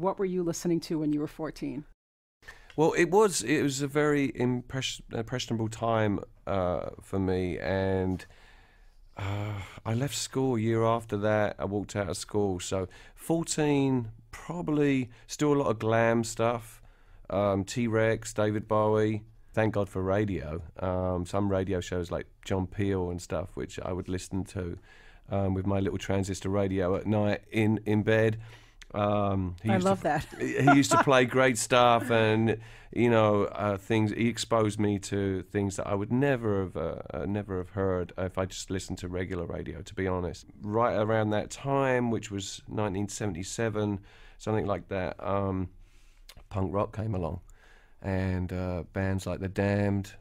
what were you listening to when you were 14? Well, it was a very impressionable time for me, and I left school a year after that. I walked out of school, so 14, probably still a lot of glam stuff, T-Rex, David Bowie. Thank God for radio. Some radio shows like John Peel and stuff, which I would listen to with my little transistor radio at night in bed. I love that. He used to play great stuff, and things. He exposed me to things that I would never have heard if I just listened to regular radio. To be honest, right around that time, which was 1977, something like that, punk rock came along, and bands like the Damned.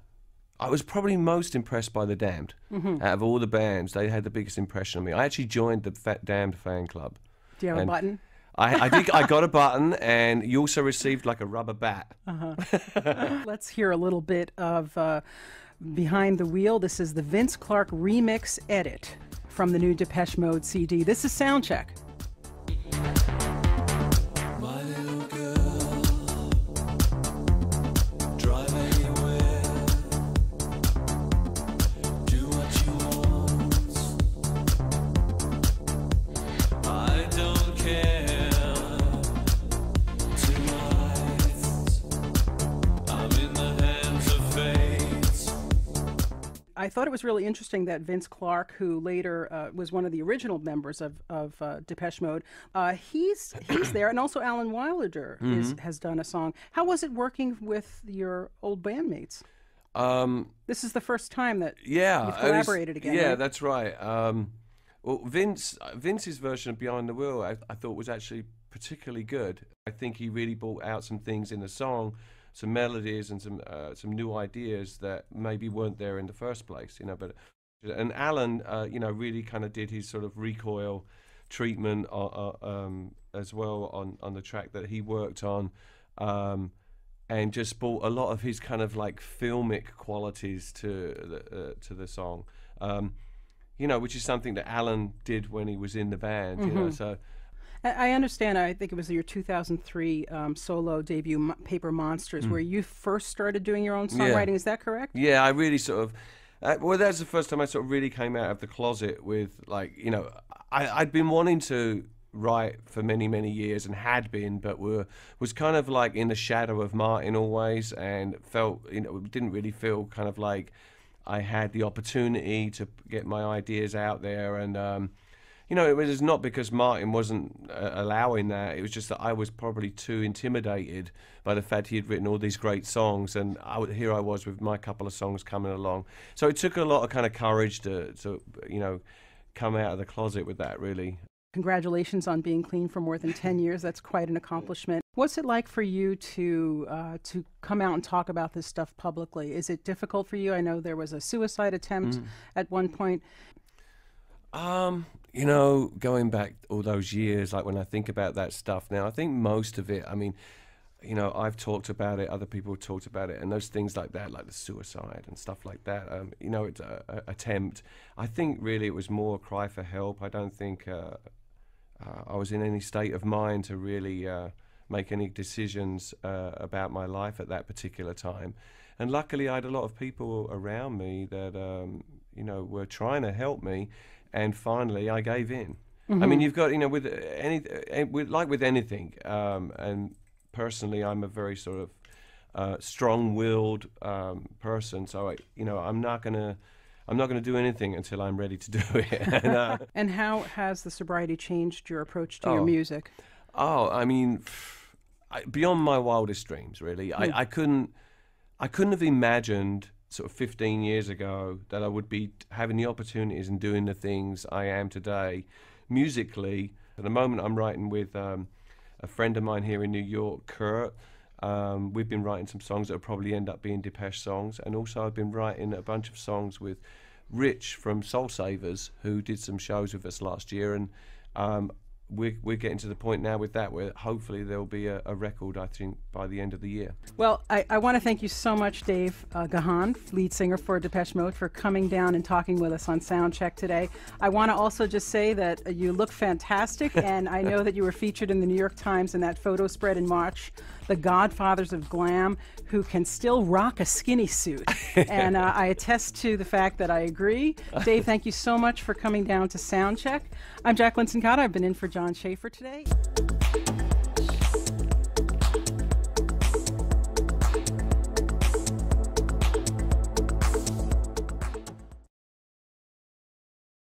I was probably most impressed by the Damned. Out of all the bands, they had the biggest impression on me. I actually joined the Damned fan club. Do you have a button? I did. I got a button, and you also received like a rubber bat. Let's hear a little bit of Behind the Wheel. This is the Vince Clarke remix edit from the new Depeche Mode CD. This is Soundcheck. My little girl, drive anywhere, do what you want. I don't care. I thought it was really interesting that Vince Clarke, who later was one of the original members of Depeche Mode, he's there, and also Alan Wilder has done a song. How was it working with your old bandmates? This is the first time that you've collaborated again. Yeah, right? That's right. Well, Vince's version of Behind the Wheel I thought was actually particularly good. I think he really brought out some things in the song, some melodies and some new ideas that maybe weren't there in the first place, and Alan, really kind of did his sort of recoil treatment as well on the track that he worked on, and just brought a lot of his kind of like filmic qualities to the song, which is something that Alan did when he was in the band, so. I understand. I think it was your 2003 solo debut, Paper Monsters, where you first started doing your own songwriting. Is that correct? Yeah, I really sort of... well, that's the first time I sort of really came out of the closet with, I'd been wanting to write for many, many years and had been, but was kind of like in the shadow of Martin always, and felt, didn't really feel kind of like I had the opportunity to get my ideas out there, and... it was not because Martin wasn't allowing that. It was just that I was probably too intimidated by the fact he had written all these great songs, and here I was with my couple of songs coming along. So it took a lot of kind of courage to come out of the closet with that, really. Congratulations on being clean for more than 10 years. That's quite an accomplishment. What's it like for you to come out and talk about this stuff publicly? Is it difficult for you? I know there was a suicide attempt at one point. Going back all those years, like when I think about that stuff now, I think most of it, I've talked about it, other people have talked about it, and those things like that, like the suicide and stuff like that, it's an attempt. I think really it was more a cry for help. I don't think I was in any state of mind to really make any decisions about my life at that particular time. And luckily I had a lot of people around me that, were trying to help me. And finally, I gave in. I mean, you've got, with anything. And personally, I'm a very sort of strong-willed person. So I'm not gonna do anything until I'm ready to do it. And how has the sobriety changed your approach to your music? I mean, beyond my wildest dreams, really. I couldn't have imagined, sort of 15 years ago, that I would be having the opportunities and doing the things I am today musically. At the moment I'm writing with a friend of mine here in New York, Kurt. We've been writing some songs that will probably end up being Depeche songs, and also I've been writing a bunch of songs with Rich from Soul Savers, who did some shows with us last year, and we're getting to the point now with that where hopefully there'll be a record, I think, by the end of the year. Well, I want to thank you so much, Dave Gahan, lead singer for Depeche Mode, for coming down and talking with us on Soundcheck today. I want to also just say that you look fantastic, and I know that you were featured in the New York Times in that photo spread in March, the godfathers of glam who can still rock a skinny suit. And I attest to the fact that I agree. Dave, thank you so much for coming down to Soundcheck. I'm Jacqueline Sincata. I've been in for John Schaefer today.